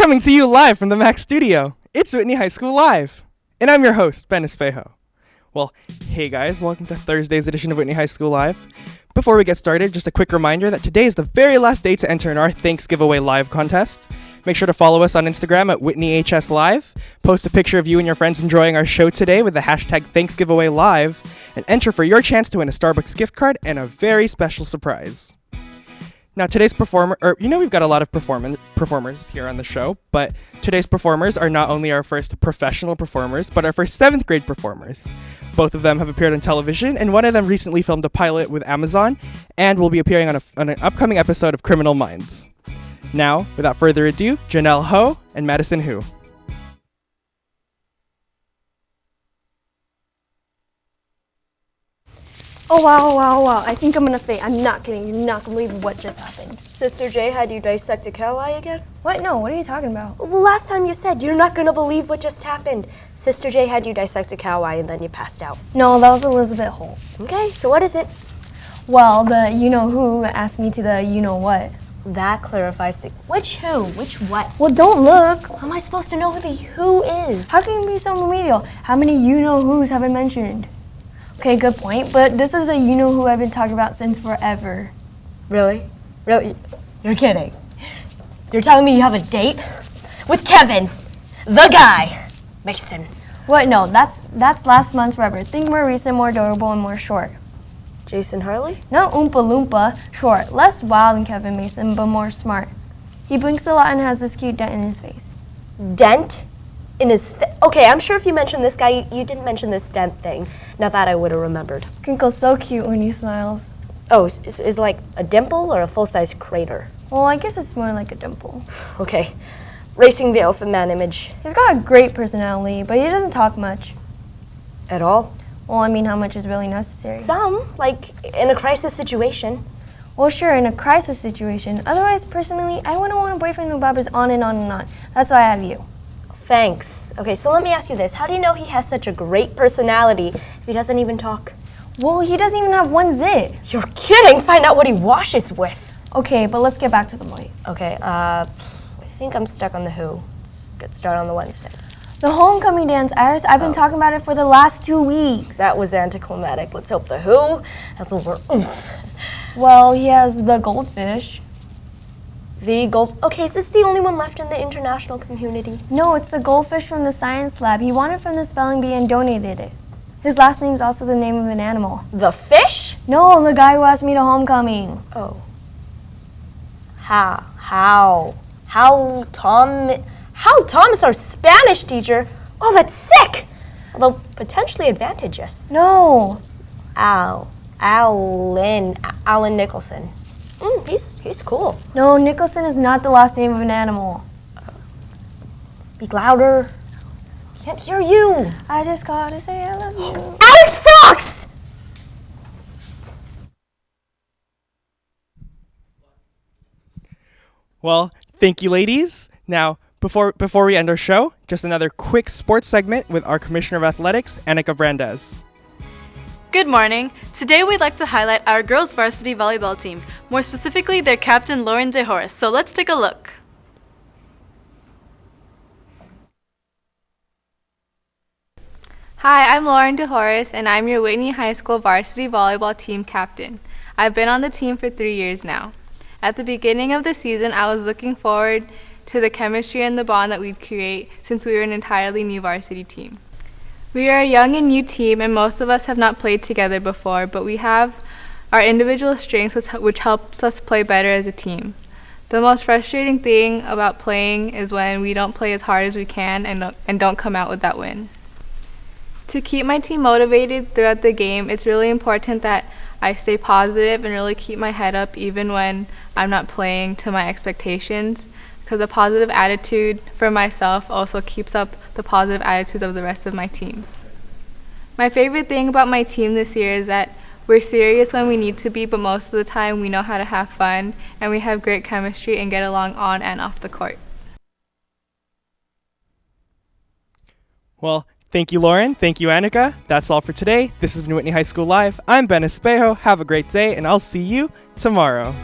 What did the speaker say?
Coming to you live from the Mac Studio, it's Whitney High School Live. And I'm your host, Ben Espejo. Well, hey guys, welcome to Thursday's edition of Whitney High School Live. Before we get started, just a quick reminder that today is the very last day to enter in our Thanks Giveaway Live contest. Make sure to follow us on Instagram at WhitneyHS Live. Post a picture of you and your friends enjoying our show today with the hashtag ThanksGiveawayLive and enter for your chance to win a Starbucks gift card and a very special surprise. Now, today's we've got a lot of performers here on the show, but today's performers are not only our first professional performers, but our first 7th grade performers. Both of them have appeared on television, and one of them recently filmed a pilot with Amazon and will be appearing on an upcoming episode of Criminal Minds. Now, without further ado, Janelle Ho and Madison Hu. Oh, wow. I think I'm gonna faint. I'm not kidding. You're not gonna believe what just happened. Sister J had you dissect a cow eye again? What? No, what are you talking about? Well, last time you said you're not gonna believe what just happened. Sister J had you dissect a cow eye and then you passed out. No, that was Elizabeth Holt. Okay, so what is it? Well, the you-know-who asked me to the you-know-what. That clarifies the... Which who? Which what? Well, don't look. How am I supposed to know who the who is? How can you be so remedial? How many you-know-whos have I mentioned? Okay, good point, but this is a you-know-who I've been talking about since forever. Really? Really? You're kidding. You're telling me you have a date? With Kevin, the guy, Mason. What? No, that's last month's forever. Think more recent, more durable, and more short. Jason Harley? No Oompa Loompa, short. Less wild than Kevin Mason, but more smart. He blinks a lot and has this cute dent in his face. Dent? In his okay, I'm sure if you mentioned this guy, you didn't mention this dent thing. Now that I would have remembered. Crinkle's so cute when he smiles. Oh, is like a dimple or a full-size crater? Well, I guess it's more like a dimple. Okay. Racing the Elephant Man image. He's got a great personality, but he doesn't talk much. At all? Well, I mean, how much is really necessary? Some, like in a crisis situation. Well, sure, in a crisis situation. Otherwise, personally, I wouldn't want a boyfriend who blabbers on and on and on. That's why I have you. Thanks. Okay, so let me ask you this. How do you know he has such a great personality if he doesn't even talk? Well, he doesn't even have one zit. You're kidding! Find out what he washes with. Okay, but let's get back to the point. Okay, I think I'm stuck on the who. Let's get started on the Wednesday. The homecoming dance, Iris. I've been talking about it for the last 2 weeks. That was anticlimactic. Let's hope the who has a little oomph. Well, he has the goldfish. The gold. Okay, is this the only one left in the international community? No, it's the goldfish from the science lab. He won it from the spelling bee and donated it. His last name's also the name of an animal. The fish? No, the guy who asked me to homecoming. Oh. How Thomas, our Spanish teacher? Oh, that's sick! Although potentially advantageous. No. Alan Nicholson. He's cool. No, Nicholson is not the last name of an animal. Speak louder. Can't hear you. I just gotta say I love you. Alex Fox! Well, thank you, ladies. Now, before we end our show, just another quick sports segment with our Commissioner of Athletics, Annika Brandes. Good morning. Today we'd like to highlight our girls varsity volleyball team, more specifically their captain Lauren DeHorace. So let's take a look. Hi, I'm Lauren DeHorace and I'm your Whitney High School varsity volleyball team captain. I've been on the team for 3 years now. At the beginning of the season, I was looking forward to the chemistry and the bond that we'd create since we were an entirely new varsity team. We are a young and new team, and most of us have not played together before, but we have our individual strengths which helps us play better as a team. The most frustrating thing about playing is when we don't play as hard as we can and don't come out with that win. To keep my team motivated throughout the game, it's really important that I stay positive and really keep my head up even when I'm not playing to my expectations, because a positive attitude for myself also keeps up the positive attitudes of the rest of my team. My favorite thing about my team this year is that we're serious when we need to be, but most of the time we know how to have fun and we have great chemistry and get along on and off the court. Well, thank you, Lauren. Thank you, Annika. That's all for today. This has been Whitney High School Live. I'm Ben Espejo. Have a great day, and I'll see you tomorrow.